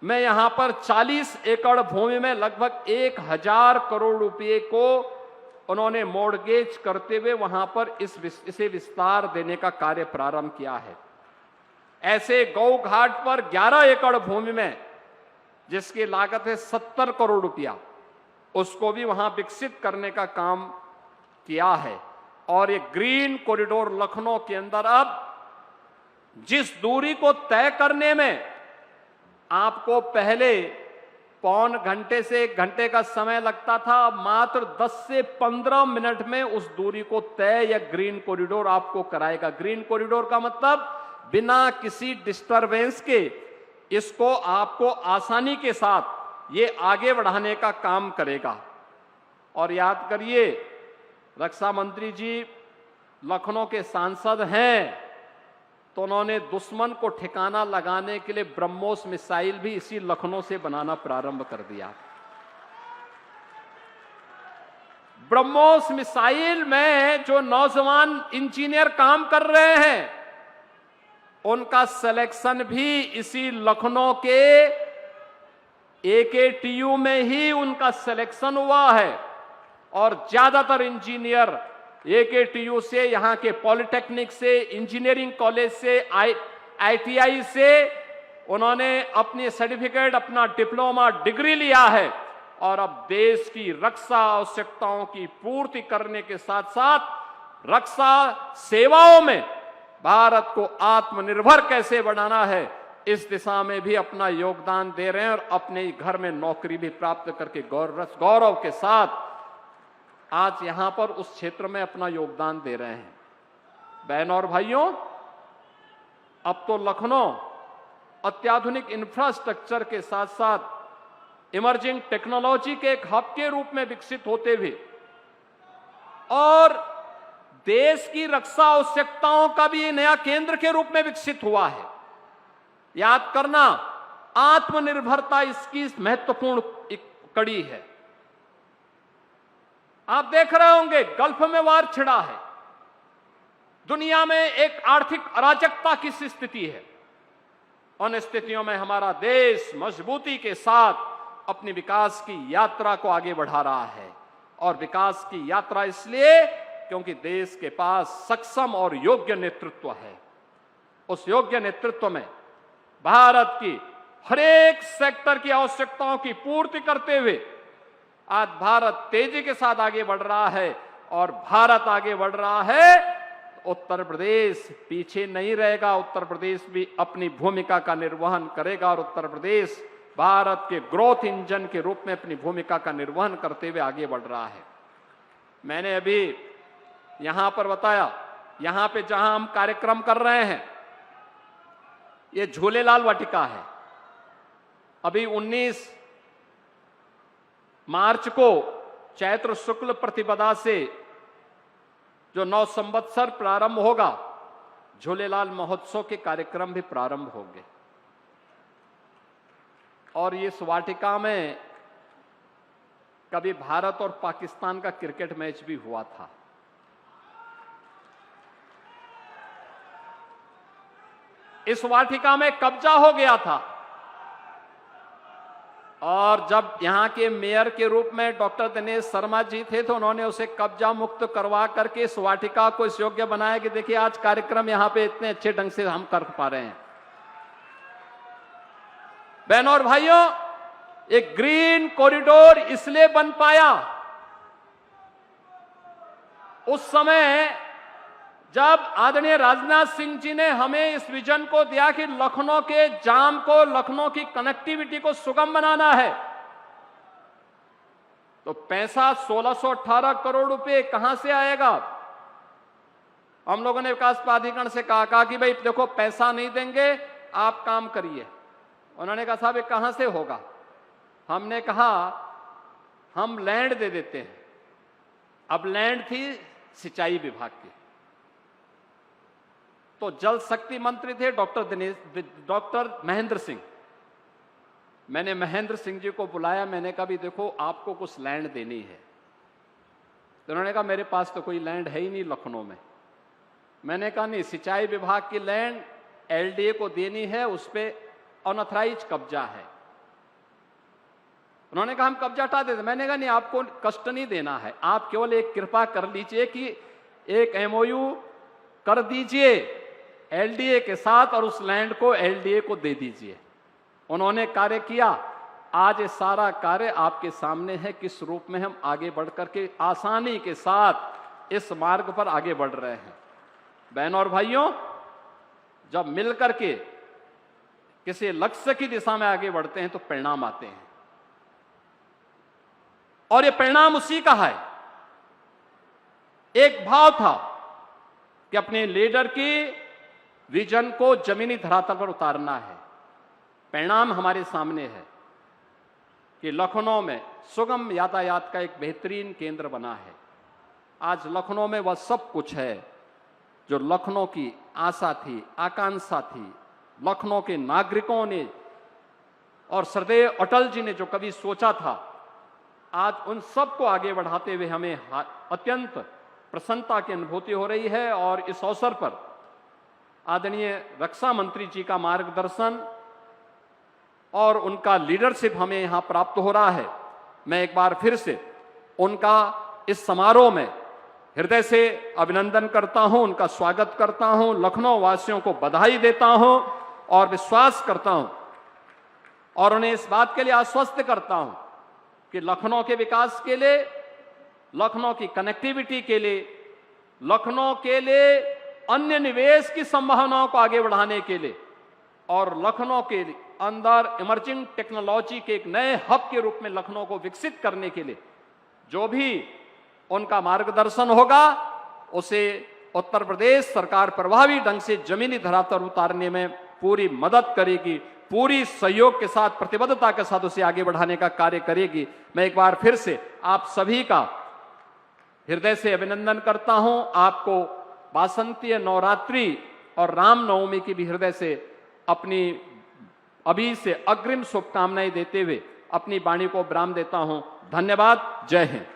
में यहां पर 40 एकड़ भूमि में लगभग 1000 करोड़ रुपए को उन्होंने मॉर्गेज करते हुए वहां पर इसे विस्तार देने का कार्य प्रारंभ किया है। ऐसे गौ घाट पर 11 एकड़ भूमि में जिसकी लागत है 70 करोड़ रुपया, उसको भी वहां विकसित करने का काम किया है। और ये ग्रीन कॉरिडोर लखनऊ के अंदर अब जिस दूरी को तय करने में आपको पहले पौन घंटे से 1 घंटे का समय लगता था, अब मात्र 10 से 15 मिनट में उस दूरी को तय या ग्रीन कॉरिडोर आपको कराएगा। ग्रीन कॉरिडोर का मतलब बिना किसी डिस्टरबेंस के इसको आपको आसानी के साथ ये आगे बढ़ाने का काम करेगा। और याद करिए, रक्षा मंत्री जी लखनऊ के सांसद हैं, तो उन्होंने दुश्मन को ठिकाना लगाने के लिए ब्रह्मोस मिसाइल भी इसी लखनऊ से बनाना प्रारंभ कर दिया। ब्रह्मोस मिसाइल में जो नौजवान इंजीनियर काम कर रहे हैं, उनका सिलेक्शन भी इसी लखनऊ के AKTU में ही उनका सिलेक्शन हुआ है। और ज्यादातर इंजीनियर AKTU से, यहां के पॉलिटेक्निक से, इंजीनियरिंग कॉलेज से, ITI से उन्होंने अपनी सर्टिफिकेट, अपना डिप्लोमा डिग्री लिया है। और अब देश की रक्षा आवश्यकताओं की पूर्ति करने के साथ साथ रक्षा सेवाओं में भारत को आत्मनिर्भर कैसे बनाना है, इस दिशा में भी अपना योगदान दे रहे हैं। और अपने घर में नौकरी भी प्राप्त करके गौरव के साथ आज यहां पर उस क्षेत्र में अपना योगदान दे रहे हैं। बहनों और भाइयों, अब तो लखनऊ अत्याधुनिक इंफ्रास्ट्रक्चर के साथ साथ इमर्जिंग टेक्नोलॉजी के एक हब के रूप में विकसित होते हुए और देश की रक्षा आवश्यकताओं का भी नया केंद्र के रूप में विकसित हुआ है। याद करना, आत्मनिर्भरता इसकी महत्वपूर्ण एक कड़ी है। आप देख रहे होंगे, गल्फ में वार छिड़ा है, दुनिया में एक आर्थिक अराजकता की स्थिति है। उन स्थितियों में हमारा देश मजबूती के साथ अपनी विकास की यात्रा को आगे बढ़ा रहा है। और विकास की यात्रा इसलिए क्योंकि देश के पास सक्षम और योग्य नेतृत्व है। उस योग्य नेतृत्व में भारत की हर एक सेक्टर की आवश्यकताओं की पूर्ति करते हुए आज भारत तेजी के साथ आगे बढ़ रहा है। और भारत आगे बढ़ रहा है, उत्तर प्रदेश पीछे नहीं रहेगा। उत्तर प्रदेश भी अपनी भूमिका का निर्वहन करेगा और उत्तर प्रदेश भारत के ग्रोथ इंजन के रूप में अपनी भूमिका का निर्वहन करते हुए आगे बढ़ रहा है। मैंने अभी यहां पर बताया, यहां पे जहां हम कार्यक्रम कर रहे हैं, ये झूलेलाल वाटिका है। अभी 19 मार्च को चैत्र शुक्ल प्रतिपदा से जो 9 संवत्सर प्रारंभ होगा, झूलेलाल महोत्सव के कार्यक्रम भी प्रारंभ होंगे। और इस वाटिका में कभी भारत और पाकिस्तान का क्रिकेट मैच भी हुआ था। इस वाटिका में कब्जा हो गया था। और जब यहां के मेयर के रूप में डॉक्टर दिनेश शर्मा जी थे, तो उन्होंने उसे कब्जा मुक्त करवा करके इस वाटिका को इस योग्य बनाया कि देखिए आज कार्यक्रम यहां पे इतने अच्छे ढंग से हम कर पा रहे हैं। बहनों और भाइयों, एक ग्रीन कॉरिडोर इसलिए बन पाया, उस समय जब आदरणीय राजनाथ सिंह जी ने हमें इस विजन को दिया कि लखनऊ के जाम को, लखनऊ की कनेक्टिविटी को सुगम बनाना है, तो पैसा 1618 करोड़ रुपए कहां से आएगा। हम लोगों ने विकास प्राधिकरण से कहा कि भाई देखो पैसा नहीं देंगे, आप काम करिए। उन्होंने कहा साहब ये कहां से होगा। हमने कहा हम लैंड दे देते हैं। अब लैंड थी सिंचाई विभाग की, तो जल शक्ति मंत्री थे डॉक्टर महेंद्र सिंह। मैंने महेंद्र सिंह जी को बुलाया, मैंने कहा भी देखो आपको कुछ लैंड देनी है। तो उन्होंने कहा मेरे पास तो कोई लैंड है ही नहीं लखनऊ में। मैंने कहा नहीं, सिंचाई विभाग की लैंड LDA को देनी है, उस पर अनऑथराइज कब्जा है। उन्होंने कहा हम कब्जा हटा देते। मैंने कहा नहीं, आपको कष्ट नहीं देना है, आप केवल एक कृपा कर लीजिए कि एक एमओयू कर दीजिए एलडीए के साथ और उस लैंड को एलडीए को दे दीजिए। उन्होंने कार्य किया। आज ये सारा कार्य आपके सामने है, किस रूप में हम आगे बढ़ करके आसानी के साथ इस मार्ग पर आगे बढ़ रहे हैं। बहनों और भाइयों, जब मिलकर के किसी लक्ष्य की दिशा में आगे बढ़ते हैं तो परिणाम आते हैं, और ये परिणाम उसी का है। एक भाव था कि अपने लीडर की विजन को जमीनी धरातल पर उतारना है। परिणाम हमारे सामने है कि लखनऊ में सुगम यातायात का एक बेहतरीन केंद्र बना है। आज लखनऊ में वह सब कुछ है जो लखनऊ की आशा थी, आकांक्षा थी, लखनऊ के नागरिकों ने और सरदेव अटल जी ने जो कभी सोचा था। आज उन सब को आगे बढ़ाते हुए हमें अत्यंत प्रसन्नता की अनुभूति हो रही है। और इस अवसर पर आदरणीय रक्षा मंत्री जी का मार्गदर्शन और उनका लीडरशिप हमें यहां प्राप्त हो रहा है। मैं एक बार फिर से उनका इस समारोह में हृदय से अभिनंदन करता हूं, उनका स्वागत करता हूं, लखनऊ वासियों को बधाई देता हूं और विश्वास करता हूं और उन्हें इस बात के लिए आश्वस्त करता हूं कि लखनऊ के विकास के लिए, लखनऊ की कनेक्टिविटी के लिए, लखनऊ के लिए अन्य निवेश की संभावनाओं को आगे बढ़ाने के लिए और लखनऊ के अंदर इमर्जिंग टेक्नोलॉजी के एक नए हब के रूप में लखनऊ को विकसित करने के लिए जो भी उनका मार्गदर्शन होगा, उसे उत्तर प्रदेश सरकार प्रभावी ढंग से जमीनी धरातल उतारने में पूरी मदद करेगी, पूरी सहयोग के साथ, प्रतिबद्धता के साथ उसे आगे बढ़ाने का कार्य करेगी। मैं एक बार फिर से आप सभी का हृदय से अभिनंदन करता हूं। आपको वासंतीय नवरात्रि और रामनवमी की भी हृदय से अपनी अभी से अग्रिम शुभकामनाएं देते हुए अपनी वाणी को विराम देता हूं। धन्यवाद। जय हिंद।